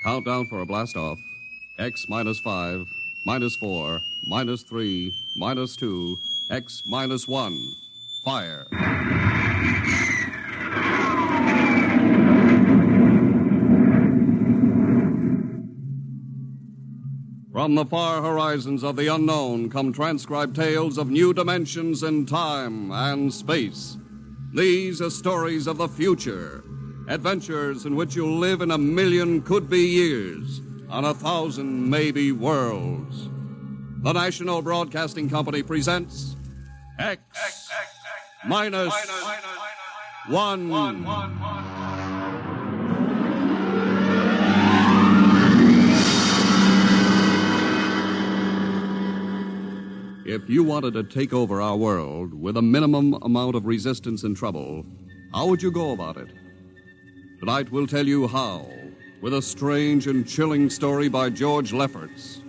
Countdown for a blast-off. X minus 5, minus 4, minus 3, minus 2, X minus 1. Fire. From the far horizons of the unknown come transcribed tales of new dimensions in time and space. These are stories of the future, adventures in which you'll live in 1,000,000 could-be years on 1,000 maybe worlds. The National Broadcasting Company presents X minus 1. If you wanted to take over our world with a minimum amount of resistance and trouble, how would you go about it? Tonight we'll tell you how, with a strange and chilling story by George Lefferts.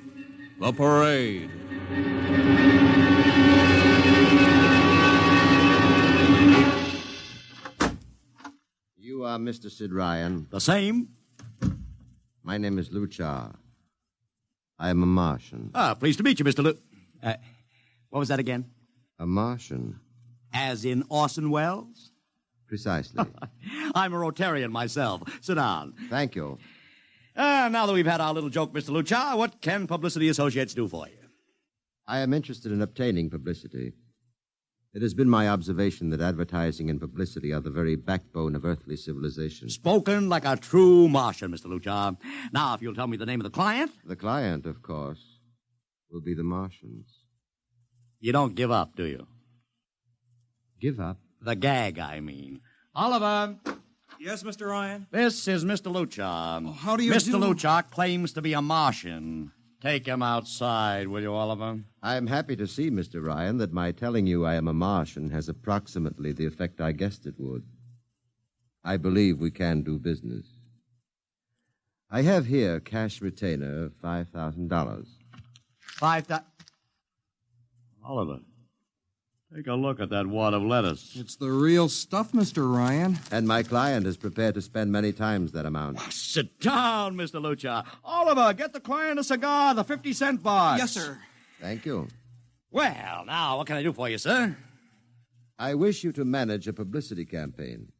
The Parade. You are Mr. Sid Ryan. The same. My name is Luchar. I am a Martian. Pleased to meet you, Mr. What was that again? A Martian? As in Orson Welles? Precisely. I'm a Rotarian myself. Sit down. Thank you. Now that we've had our little joke, Mr. Luchar, what can Publicity Associates do for you? I am interested in obtaining publicity. It has been my observation that advertising and publicity are the very backbone of earthly civilization. Spoken like a true Martian, Mr. Luchar. Now, if you'll tell me the name of the client. The client, of course, will be the Martians. You don't give up, do you? Give up? The gag, I mean. Oliver. Yes, Mr. Ryan? This is Mr. Luchar. Oh, how do you Mr. do? Luchar claims to be a Martian. Take him outside, will you, Oliver? I am happy to see, Mr. Ryan, that my telling you I am a Martian has approximately the effect I guessed it would. I believe we can do business. I have here cash retainer of $5,000. Oliver, take a look at that wad of lettuce. It's the real stuff, Mr. Ryan. And my client is prepared to spend many times that amount. Sit down, Mr. Luchar. Oliver, get the client a cigar, the 50-cent box. Yes, sir. Thank you. Well, now, what can I do for you, sir? I wish you to manage a publicity campaign.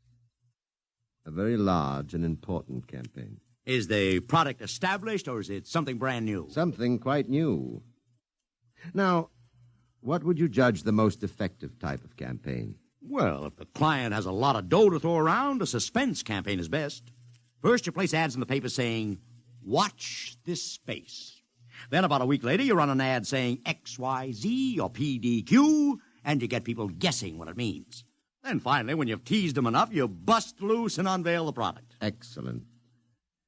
A very large and important campaign. Is the product established, or is it something brand new? Something quite new. Now, what would you judge the most effective type of campaign? Well, if the client has a lot of dough to throw around, a suspense campaign is best. First, you place ads in the paper saying, "Watch this space." Then, about a week later, you run an ad saying XYZ or PDQ, and you get people guessing what it means. Then, finally, when you've teased them enough, you bust loose and unveil the product. Excellent.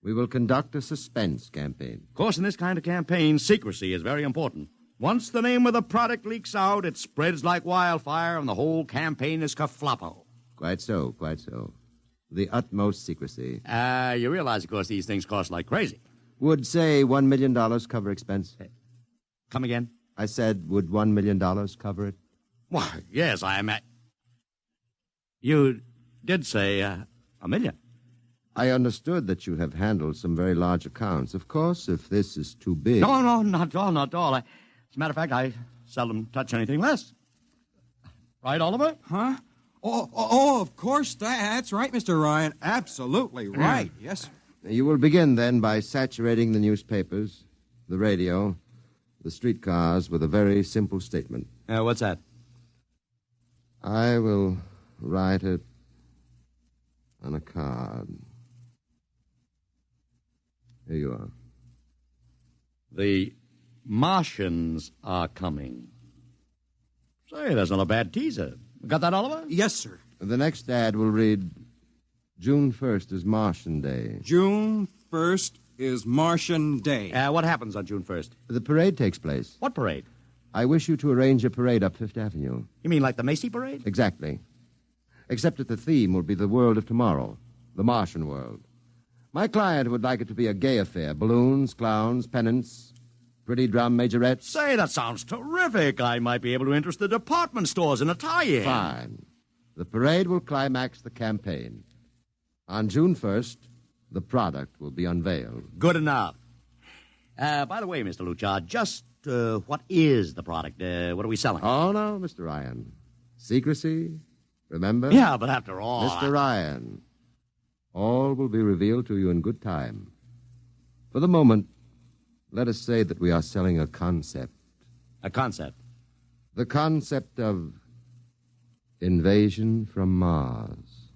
We will conduct a suspense campaign. Of course, in this kind of campaign, secrecy is very important. Once the name of the product leaks out, it spreads like wildfire, and the whole campaign is kerfloppo. Quite so, quite so. The utmost secrecy. You realize, of course, these things cost like crazy. Would, say, $1 million cover expense? Come again? I said, would $1 million cover it? Why, yes, I am. You did say $1 million. I understood that you have handled some very large accounts. Of course, if this is too big... No, not at all, not at all. As a matter of fact, I seldom touch anything less. Right, Oliver? Huh? Oh, of course. That's right, Mr. Ryan. Absolutely right. Yes, sir. You will begin, then, by saturating the newspapers, the radio, the streetcars with a very simple statement. What's that? I will write it on a card. Here you are. The Martians are coming. Say, that's not a bad teaser. Got that, Oliver? Yes, sir. The next ad will read, June 1st is Martian Day. June 1st is Martian Day. What happens on June 1st? The parade takes place. What parade? I wish you to arrange a parade up Fifth Avenue. You mean like the Macy Parade? Exactly. Except that the theme will be the world of tomorrow, the Martian world. My client would like it to be a gay affair. Balloons, clowns, pennants, pretty drum majorettes. Say, that sounds terrific. I might be able to interest the department stores in a tie-in. Fine. The parade will climax the campaign. On June 1st, the product will be unveiled. Good enough. By the way, Mr. Luchar, just what is the product? What are we selling? Oh, no, Mr. Ryan. Secrecy, remember? Yeah, but after all... Mr. Ryan, all will be revealed to you in good time. For the moment, let us say that we are selling a concept. A concept? The concept of invasion from Mars.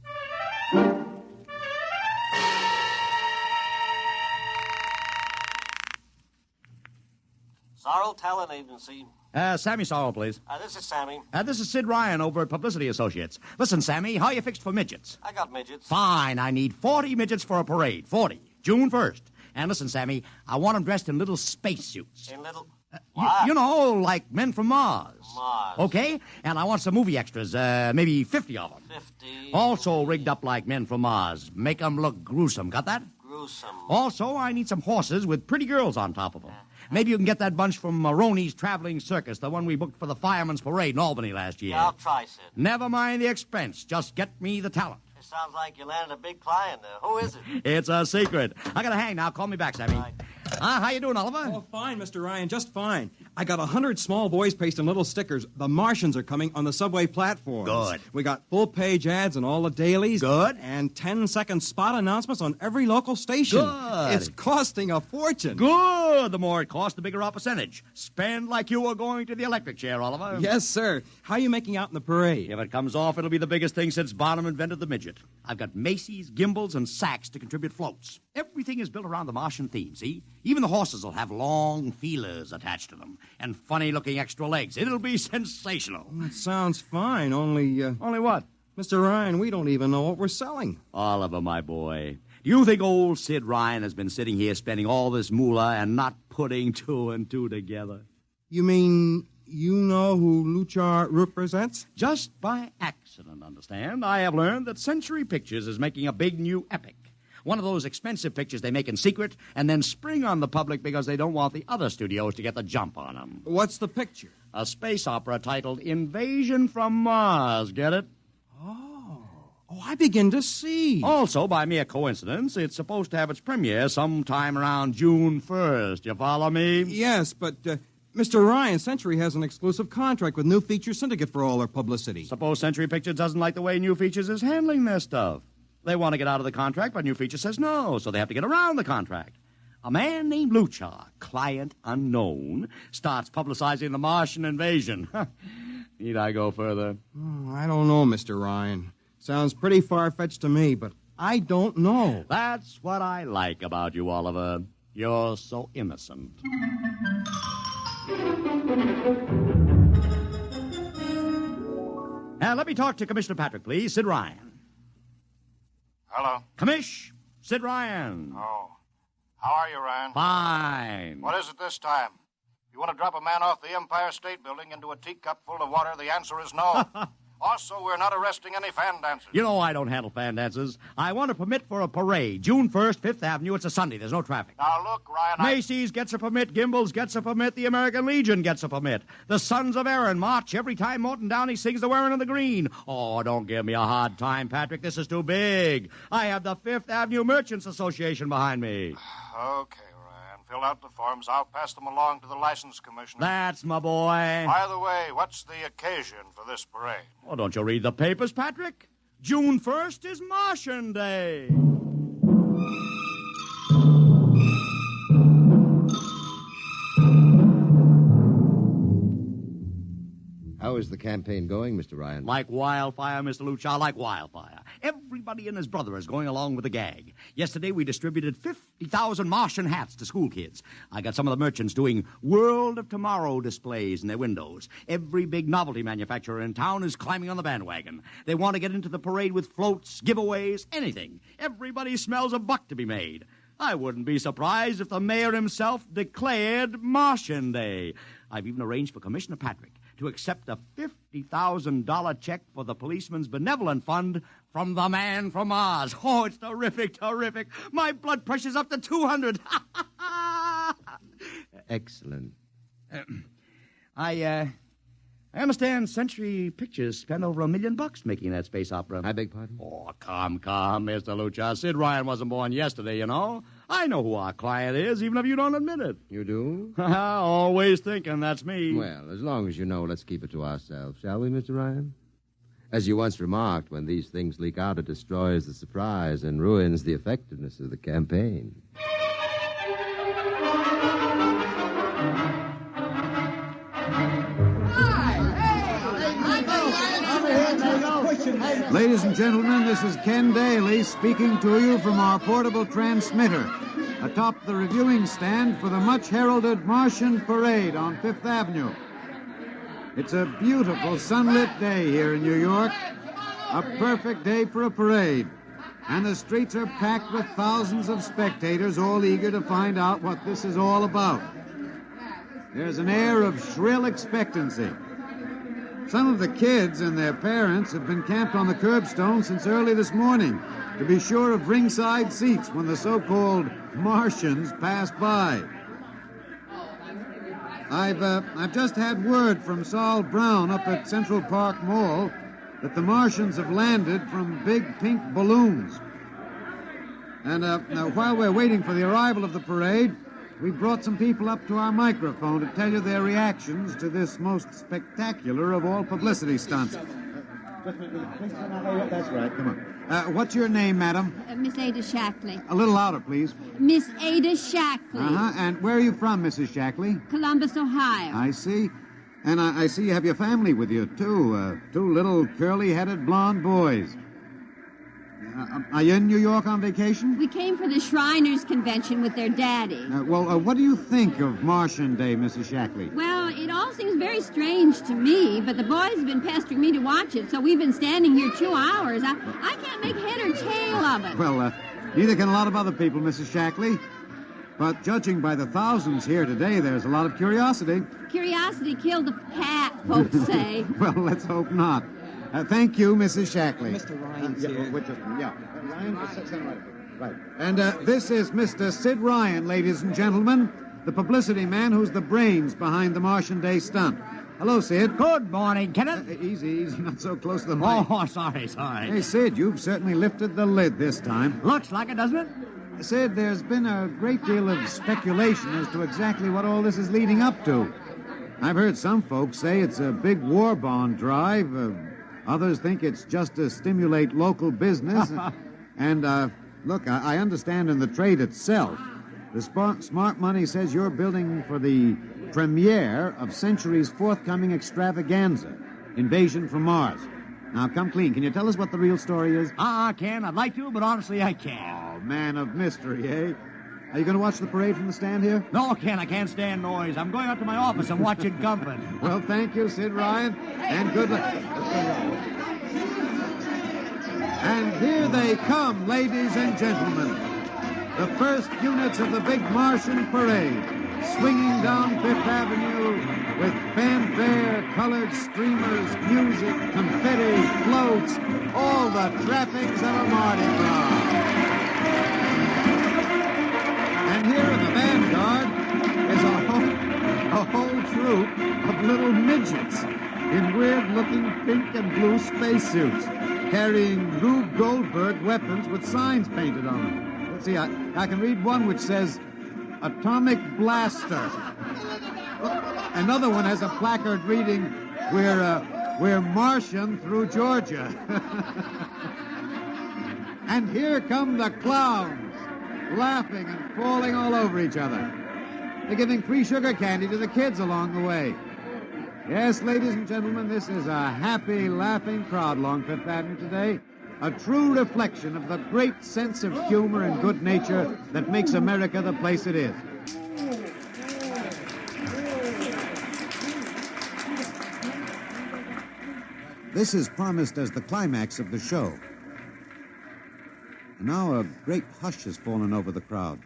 Sorrel Talent Agency. Sammy Sorrell, please. This is Sammy. This is Sid Ryan over at Publicity Associates. Listen, Sammy, how you fixed for midgets? I got midgets. Fine, I need 40 midgets for a parade. 40. June 1st. And listen, Sammy, I want them dressed in little spacesuits. In little... You know, like men from Mars. Mars. Okay? And I want some movie extras, maybe 50 of them. 50. Also rigged up like men from Mars. Make them look gruesome. Got that? Gruesome. Also, I need some horses with pretty girls on top of them. Maybe you can get that bunch from Maroney's Traveling Circus, the one we booked for the Fireman's Parade in Albany last year. Yeah, I'll try, Sid. Never mind the expense. Just get me the talent. It sounds like you landed a big client there. Who is it? It's a secret. I gotta hang now. Call me back, Sammy. Right. How you doing, Oliver? Oh, fine, Mr. Ryan, just fine. I got 100 small boys pasting little stickers. The Martians are coming on the subway platforms. Good. We got full-page ads in all the dailies. Good. And 10-second spot announcements on every local station. Good. It's costing a fortune. Good. The more it costs, the bigger our percentage. Spend like you were going to the electric chair, Oliver. Yes, sir. How are you making out in the parade? If it comes off, it'll be the biggest thing since Barnum invented the midget. I've got Macy's, Gimbals, and Saks to contribute floats. Everything is built around the Martian theme, see? Even the horses will have long feelers attached to them and funny-looking extra legs. It'll be sensational. That sounds fine, only... Only what? Mr. Ryan, we don't even know what we're selling. Oliver, my boy, do you think old Sid Ryan has been sitting here spending all this moolah and not putting two and two together? You mean you know who Luchar represents? Just by accident, understand? I have learned that Century Pictures is making a big new epic. One of those expensive pictures they make in secret and then spring on the public because they don't want the other studios to get the jump on them. What's the picture? A space opera titled Invasion from Mars, get it? Oh, I begin to see. Also, by mere coincidence, it's supposed to have its premiere sometime around June 1st. You follow me? Yes, but, Mr. Ryan, Century has an exclusive contract with New Feature Syndicate for all their publicity. Suppose Century Pictures doesn't like the way New Features is handling their stuff. They want to get out of the contract, but New Feature says no, so they have to get around the contract. A man named Luchar, client unknown, starts publicizing the Martian invasion. Need I go further? Oh, I don't know, Mr. Ryan. Sounds pretty far-fetched to me, but I don't know. That's what I like about you, Oliver. You're so innocent. Now, let me talk to Commissioner Patrick, please. Sid Ryan. Hello. Commish, Sid Ryan. Oh. How are you, Ryan? Fine. What is it this time? You want to drop a man off the Empire State Building into a teacup full of water? The answer is no. Also, we're not arresting any fan dancers. You know I don't handle fan dances. I want a permit for a parade. June 1st, 5th Avenue. It's a Sunday. There's no traffic. Now, look, Ryan, Macy's gets a permit. Gimbals gets a permit. The American Legion gets a permit. The Sons of Erin march every time Morton Downey sings the Wearing of the Green. Oh, don't give me a hard time, Patrick. This is too big. I have the 5th Avenue Merchants Association behind me. Okay, Ryan. Fill out the forms. I'll pass them along to the license commissioner. That's my boy. By the way, what's the occasion for this parade? Oh, don't you read the papers, Patrick? June 1st is Martian Day. How is the campaign going, Mr. Ryan? Like wildfire, Mr. Luchar, like wildfire. Everybody and his brother is going along with the gag. Yesterday, we distributed 50,000 Martian hats to school kids. I got some of the merchants doing World of Tomorrow displays in their windows. Every big novelty manufacturer in town is climbing on the bandwagon. They want to get into the parade with floats, giveaways, anything. Everybody smells a buck to be made. I wouldn't be surprised if the mayor himself declared Martian Day. I've even arranged for Commissioner Patrick to accept a $50,000 check for the Policeman's Benevolent Fund from the man from Mars. Oh, it's terrific, terrific. My blood pressure's up to 200. Excellent. I I understand Century Pictures spent over $1 million making that space opera. I beg pardon? Oh, come, Mr. Lucha. Sid Ryan wasn't born yesterday, you know. I know who our client is, even if you don't admit it. You do? Always thinking that's me. Well, as long as you know, let's keep it to ourselves, shall we, Mr. Ryan? As you once remarked, when these things leak out, it destroys the surprise and ruins the effectiveness of the campaign. Ladies and gentlemen, this is Ken Daly speaking to you from our portable transmitter atop the reviewing stand for the much-heralded Martian Parade on Fifth Avenue. It's a beautiful sunlit day here in New York, a perfect day for a parade, and the streets are packed with thousands of spectators all eager to find out what this is all about. There's an air of shrill expectancy. Some of the kids and their parents have been camped on the curbstone since early this morning to be sure of ringside seats when the so-called Martians pass by. I've just had word from Saul Brown up at Central Park Mall that the Martians have landed from big pink balloons. And now, while we're waiting for the arrival of the parade, we brought some people up to our microphone to tell you their reactions to this most spectacular of all publicity stunts. That's right, come on. What's your name, madam? Miss Ada Shackley. A little louder, please. Miss Ada Shackley. Uh-huh, and where are you from, Mrs. Shackley? Columbus, Ohio. I see. And I see you have your family with you, too. Two little curly-headed blonde boys. Are you in New York on vacation? We came for the Shriners Convention with their daddy. What do you think of Martian Day, Mrs. Shackley? Well, it all seems very strange to me, but the boys have been pestering me to watch it, so we've been standing here 2 hours. I can't make head or tail of it. Well, neither can a lot of other people, Mrs. Shackley. But judging by the thousands here today, there's a lot of curiosity. Curiosity killed the cat, folks say. Well, let's hope not. Thank you, Mrs. Shackley. Mr. Ryan's here. Ryan, right. And this is Mr. Sid Ryan, ladies and gentlemen, the publicity man who's the brains behind the Martian Day stunt. Hello, Sid. Good morning, Kenneth. Easy, not so close to the mic. Oh, sorry. Hey, Sid, you've certainly lifted the lid this time. Looks like it, doesn't it? Sid, there's been a great deal of speculation as to exactly what all this is leading up to. I've heard some folks say it's a big war bond drive. Others think it's just to stimulate local business. And, look, I understand in the trade itself, the smart money says you're building for the premiere of Century's forthcoming extravaganza, Invasion from Mars. Now, come clean. Can you tell us what the real story is? Ken, I'd like to, but honestly, I can't. Oh, man of mystery, eh? Are you going to watch the parade from the stand here? No, Ken, I can't stand noise. I'm going up to my office and watching company. Well, thank you, Sid Ryan, and good luck. And here they come, ladies and gentlemen. The first units of the big Martian parade, swinging down Fifth Avenue with fanfare, colored streamers, music, confetti, floats, all the trappings of a Mardi Gras. And here in the vanguard is a whole troop of little midgets in weird-looking pink and blue spacesuits, carrying Rube Goldberg weapons with signs painted on them. Let's see, I can read one which says, Atomic Blaster. Another one has a placard reading, We're Martian through Georgia. And here come the clowns, laughing and falling all over each other. They're giving free sugar candy to the kids along the way. Yes, ladies and gentlemen, this is a happy, laughing crowd along Fifth Avenue today. A true reflection of the great sense of humor and good nature that makes America the place it is. This is promised as the climax of the show. And now a great hush has fallen over the crowd.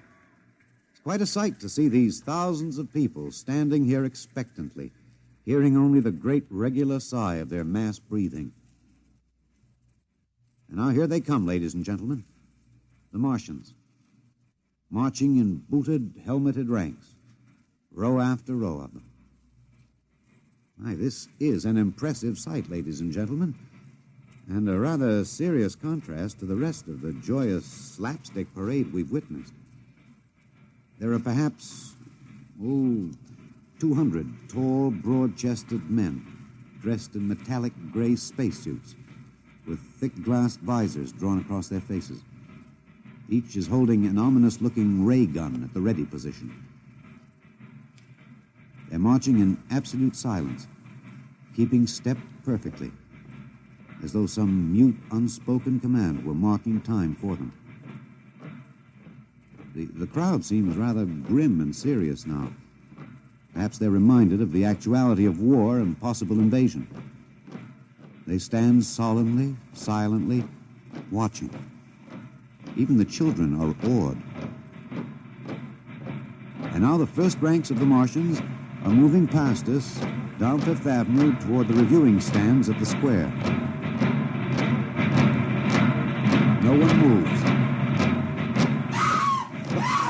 It's quite a sight to see these thousands of people standing here expectantly, hearing only the great regular sigh of their mass breathing. And now here they come, ladies and gentlemen, the Martians, marching in booted, helmeted ranks, row after row of them. My, this is an impressive sight, ladies and gentlemen, and a rather serious contrast to the rest of the joyous slapstick parade we've witnessed. There are perhaps, 200 tall, broad-chested men dressed in metallic gray spacesuits with thick glass visors drawn across their faces. Each is holding an ominous-looking ray gun at the ready position. They're marching in absolute silence, keeping step perfectly, as though some mute, unspoken command were marking time for them. The crowd seems rather grim and serious now. Perhaps they're reminded of the actuality of war and possible invasion. They stand solemnly, silently, watching. Even the children are awed. And now the first ranks of the Martians are moving past us down Fifth Avenue toward the reviewing stands at the square. No one moves.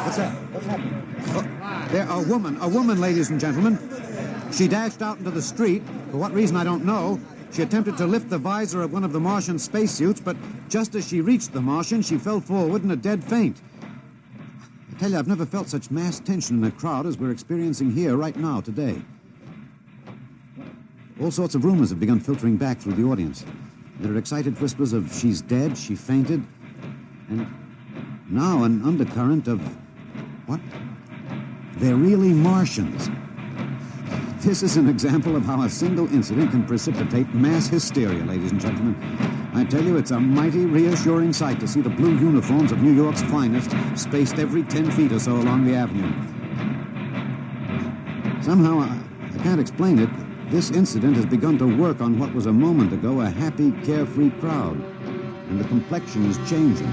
What's that? What's happening? Oh, there, a woman, ladies and gentlemen. She dashed out into the street. For what reason, I don't know. She attempted to lift the visor of one of the Martian spacesuits, but just as she reached the Martian, she fell forward in a dead faint. I tell you, I've never felt such mass tension in a crowd as we're experiencing here right now, today. All sorts of rumors have begun filtering back through the audience. There are excited whispers of she's dead, she fainted, and now an undercurrent of, what? They're really Martians. This is an example of how a single incident can precipitate mass hysteria, ladies and gentlemen. I tell you, it's a mighty reassuring sight to see the blue uniforms of New York's finest spaced every 10 feet or so along the avenue. Somehow, I can't explain it, this incident has begun to work on what was a moment ago a happy, carefree crowd, and the complexion is changing.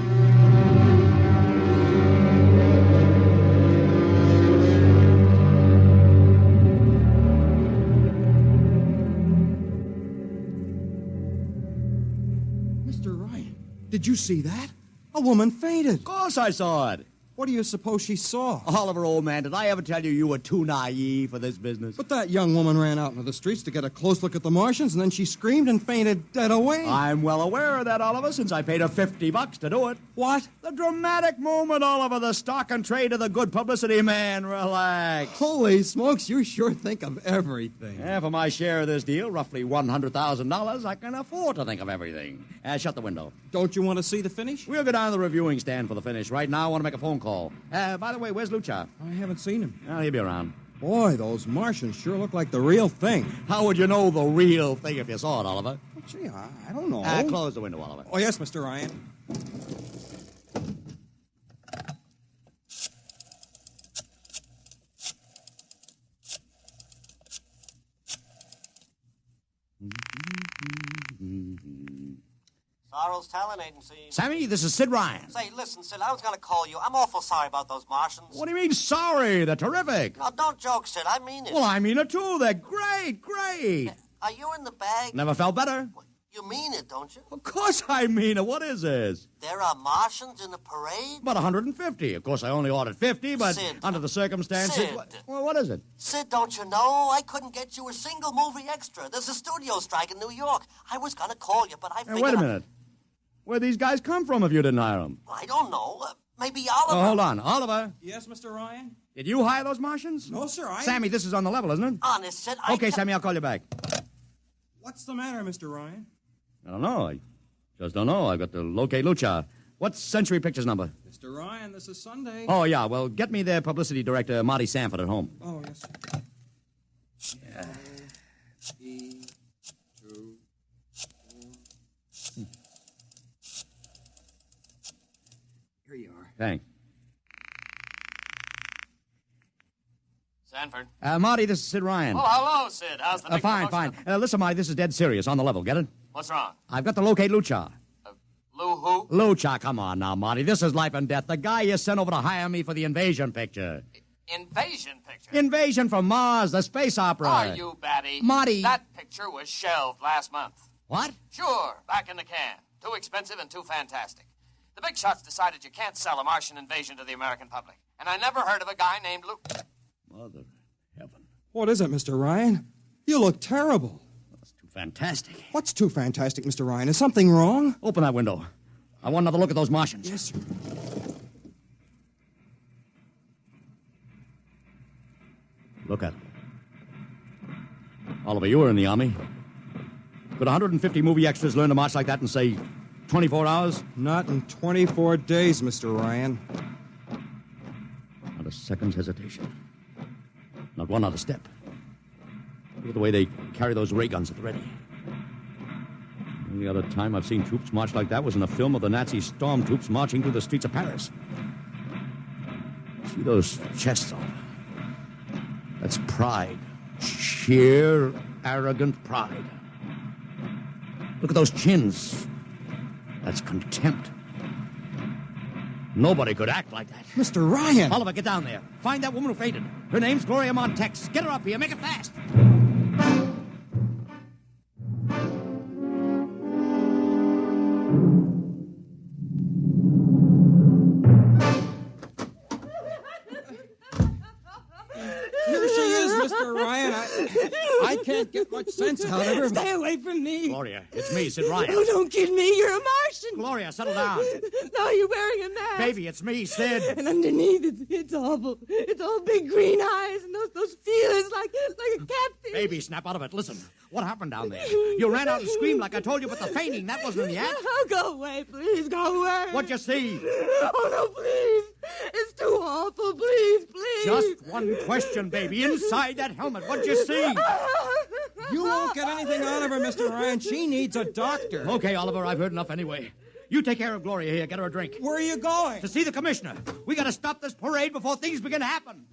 Did you see that? A woman fainted. Of course I saw it. What do you suppose she saw? Oliver, old man, did I ever tell you you were too naive for this business? But that young woman ran out into the streets to get a close look at the Martians, and then she screamed and fainted dead away. I'm well aware of that, Oliver, since I paid her $50 to do it. What? The dramatic moment, Oliver, the stock and trade of the good publicity. Man, relax. Holy smokes, you sure think of everything. Yeah, for my share of this deal, roughly $100,000, I can afford to think of everything. Shut the window. Don't you want to see the finish? We'll go down to the reviewing stand for the finish. Right now, I want to make a phone call. By the way, where's Lucha? I haven't seen him. Well, he'll be around. Boy, those Martians sure look like the real thing. How would you know the real thing if you saw it, Oliver? Well, gee, I don't know. Close the window, Oliver. Oh, yes, Mr. Ryan. Sorrow's Talent Agency. Sammy, this is Sid Ryan. Say, listen, Sid, I was going to call you. I'm awful sorry about those Martians. What do you mean, sorry? They're terrific. No, don't joke, Sid. I mean it. Well, I mean it, too. They're great, great. Are you in the bag? Never felt better. You mean it, don't you? Of course I mean it. What is this? There are Martians in the parade? About 150. Of course, I only ordered 50, but Sid. under the circumstances... Sid. Well, what is it? Sid, don't you know? I couldn't get you a single movie extra. There's a studio strike in New York. I was going to call you, but I figured... Hey, wait a minute. Where'd these guys come from if you didn't hire them? I don't know. Maybe Oliver... Oh, hold on. Oliver? Yes, Mr. Ryan? Did you hire those Martians? No, sir, Sammy, this is on the level, isn't it? Honest, Sid, Okay, Sammy, I'll call you back. What's the matter, Mr. Ryan? I don't know. I just don't know. I've got to locate Lucha. What's Century Pictures number? Mr. Ryan, this is Sunday. Oh, yeah. Well, get me their publicity director, Marty Sanford, at home. Oh, yes, sir. Yeah. Here you are. Thanks. Sanford. Marty, this is Sid Ryan. Oh, hello, Sid. How's the big Fine, promotion? fine. Listen, Marty, this is dead serious. On the level. Get it? What's wrong? I've got to locate Lucha. Lou who? Lucha, come on now, Marty. This is life and death. The guy you sent over to hire me for the invasion picture. Invasion picture? Invasion from Mars, the space opera. Are you batty? Marty. That picture was shelved last month. What? Sure, back in the can. Too expensive and too fantastic. The big shots decided you can't sell a Martian invasion to the American public. And I never heard of a guy named Lou... Mother heaven. What is it, Mr. Ryan? You look terrible. That's too fantastic. What's too fantastic, Mr. Ryan? Is something wrong? Open that window. I want another look at those Martians. Yes, sir. Look at them. Oliver, you were in the Army. Could 150 movie extras learn to march like that in, say, 24 hours? Not in 24 days, Mr. Ryan. Not a second's hesitation. Not one other step. Look at the way they carry those ray guns at the ready. The only other time I've seen troops march like that was in a film of the Nazi stormtroops marching through the streets of Paris. See those chests on them? That's pride. Sheer, arrogant pride. Look at those chins. That's contempt. Nobody could act like that. Mr. Ryan! Oliver, get down there. Find that woman who fainted. Her name's Gloria Montex. Get her up here. Make it fast. Here she is, Mr. Ryan. I can't get much sense out of her. Stay away from me. Gloria, it's me, Sid Ryan. Oh, don't kid me. You're a Martian. Gloria, settle down. No, you're wearing a mask. Baby, it's me, Sid. And underneath, it's awful. It's all big green eyes and those feelers like a catfish. Baby, snap out of it. Listen, what happened down there? You ran out and screamed like I told you, but the fainting, that wasn't in the act. Oh, go away, please. Go away. What'd you see? Oh, no, please. It's too awful. Please, please. Just one question, baby. Inside that helmet, what'd you see? You won't get anything out of her, Mr. Ryan. She needs a doctor. Okay, Oliver, I've heard enough anyway. You take care of Gloria here. Get her a drink. Where are you going? To see the commissioner. We gotta stop this parade before things begin to happen.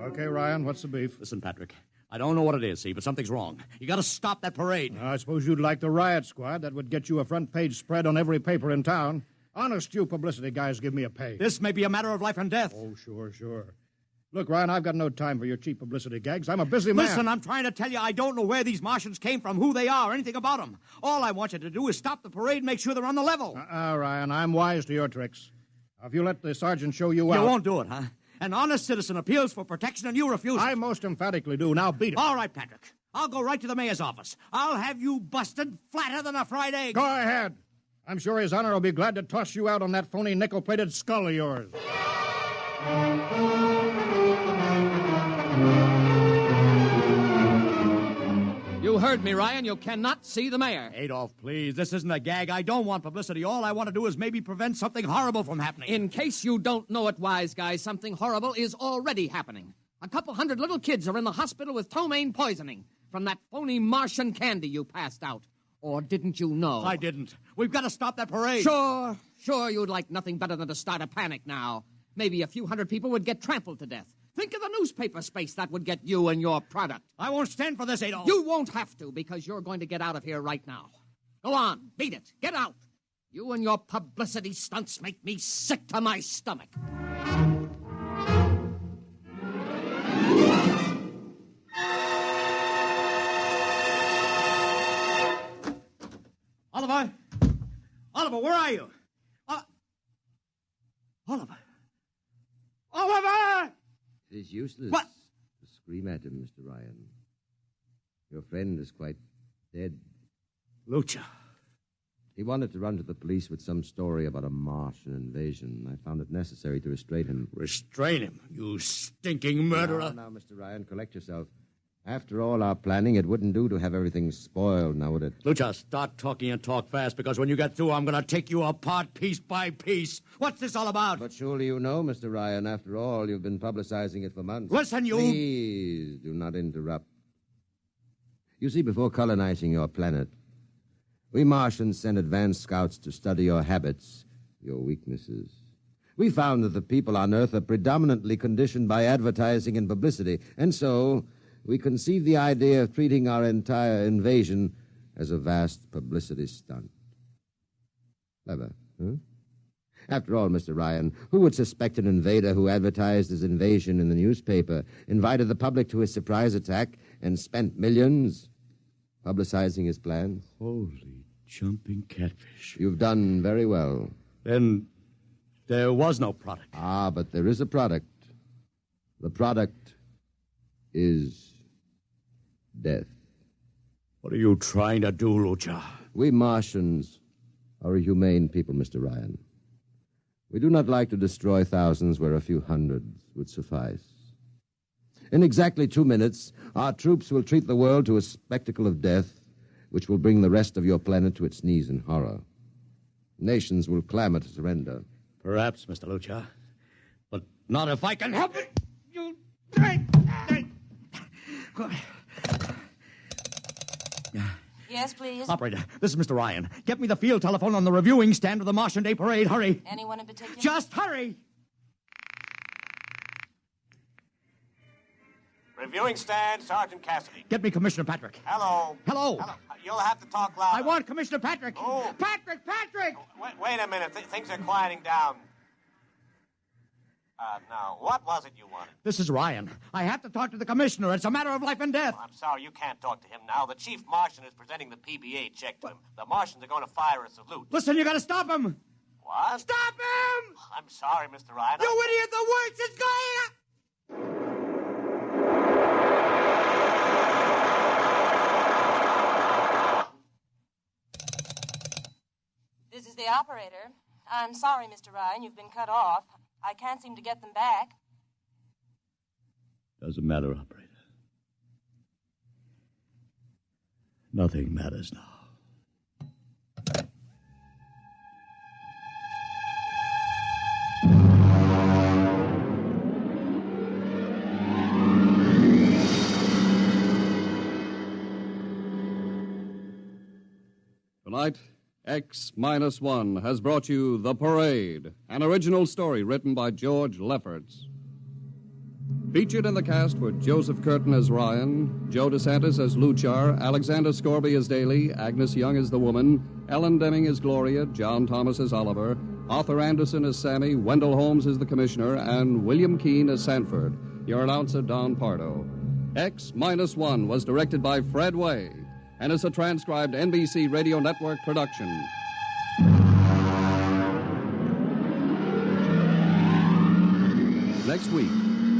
Okay, Ryan, what's the beef? Listen, Patrick, I don't know what it is, see, but something's wrong. You gotta stop that parade. I suppose you'd like the riot squad. That would get you a front-page spread on every paper in town. Honest, you publicity guys give me a pay. This may be a matter of life and death. Oh, sure. Look, Ryan, I've got no time for your cheap publicity gags. I'm a busy man. Listen, I'm trying to tell you I don't know where these Martians came from, who they are, anything about them. All I want you to do is stop the parade and make sure they're on the level. Ryan, I'm wise to your tricks. Now, if you let the sergeant show you out... You won't do it, huh? An honest citizen appeals for protection and you refuse it. I most emphatically do. Now beat it. All right, Patrick. I'll go right to the mayor's office. I'll have you busted flatter than a fried egg. Go ahead. I'm sure His Honor will be glad to toss you out on that phony nickel-plated skull of yours. You heard me, Ryan. You cannot see the mayor. Adolf, please. This isn't a gag. I don't want publicity. All I want to do is maybe prevent something horrible from happening. In case you don't know it, wise guy, something horrible is already happening. A couple hundred little kids are in the hospital with ptomaine poisoning from that phony Martian candy you passed out. Or didn't you know? I didn't. We've got to stop that parade. Sure, you'd like nothing better than to start a panic now. Maybe a few hundred people would get trampled to death. Think of the newspaper space that would get you and your product. I won't stand for this, Adolf. You won't have to, because you're going to get out of here right now. Go on, beat it. Get out. You and your publicity stunts make me sick to my stomach. Oliver, where are you? Oliver. Oliver! It is useless What? to scream at him, Mr. Ryan. Your friend is quite dead. Lucha. He wanted to run to the police with some story about a Martian invasion. I found it necessary to restrain him. Restrain him, you stinking murderer. Now, Mr. Ryan, collect yourself. After all our planning, it wouldn't do to have everything spoiled, now would it? Lucha, start talking and talk fast, because when you get through, I'm going to take you apart piece by piece. What's this all about? But surely you know, Mr. Ryan, after all, you've been publicizing it for months. Listen, you... Please, do not interrupt. You see, before colonizing your planet, we Martians sent advanced scouts to study your habits, your weaknesses. We found that the people on Earth are predominantly conditioned by advertising and publicity, and so we conceived the idea of treating our entire invasion as a vast publicity stunt. Clever, huh? After all, Mr. Ryan, who would suspect an invader who advertised his invasion in the newspaper, invited the public to his surprise attack, and spent millions publicizing his plans? Holy jumping catfish. You've done very well. Then There was no product. Ah, but there is a product. The product is death. What are you trying to do, Lucha? We Martians are a humane people, Mr. Ryan. We do not like to destroy thousands where a few hundreds would suffice. In exactly 2 minutes, our troops will treat the world to a spectacle of death, which will bring the rest of your planet to its knees in horror. Nations will clamor to surrender. Perhaps, Mr. Lucha, but not if I can help it. You... Yes, please. Operator, this is Mr. Ryan. Get me the field telephone on the reviewing stand of the Martian Day Parade. Hurry. Anyone in particular? Just hurry. Reviewing stand, Sergeant Cassidy. Get me Commissioner Patrick. Hello. Hello. You'll have to talk louder. I want Commissioner Patrick. Oh. Patrick! Wait a minute. Things are quieting down. Now, what was it you wanted? This is Ryan. I have to talk to the commissioner. It's a matter of life and death. I'm sorry, you can't talk to him now. The chief Martian is presenting the PBA check to him. The Martians are going to fire a salute. Listen, you got to stop him. What? Stop him! I'm sorry, Mr. Ryan. You idiot! The works is going. This is the operator. I'm sorry, Mr. Ryan, you've been cut off. I can't seem to get them back. Doesn't matter, operator. Nothing matters now. Tonight, X-1 has brought you The Parade, an original story written by George Lefferts. Featured in the cast were Joseph Curtin as Ryan, Joe DeSantis as Luchar, Alexander Scorby as Daly, Agnes Young as the woman, Ellen Deming as Gloria, John Thomas as Oliver, Arthur Anderson as Sammy, Wendell Holmes as the Commissioner, and William Keene as Sanford. Your announcer, Don Pardo. X-1 was directed by Fred Way and is a transcribed NBC Radio Network production. Next week,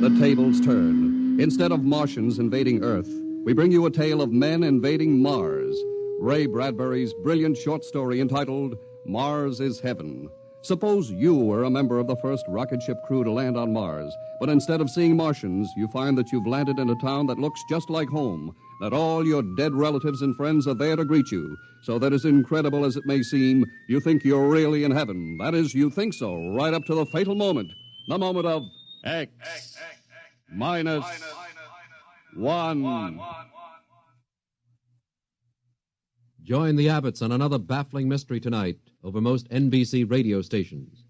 the tables turn. Instead of Martians invading Earth, we bring you a tale of men invading Mars. Ray Bradbury's brilliant short story entitled Mars is Heaven. Suppose you were a member of the first rocket ship crew to land on Mars, but instead of seeing Martians, you find that you've landed in a town that looks just like home, that all your dead relatives and friends are there to greet you, so that as incredible as it may seem, you think you're really in heaven. That is, you think so, right up to the fatal moment, the moment of X-1. Join the Abbotts on another baffling mystery tonight over most NBC radio stations.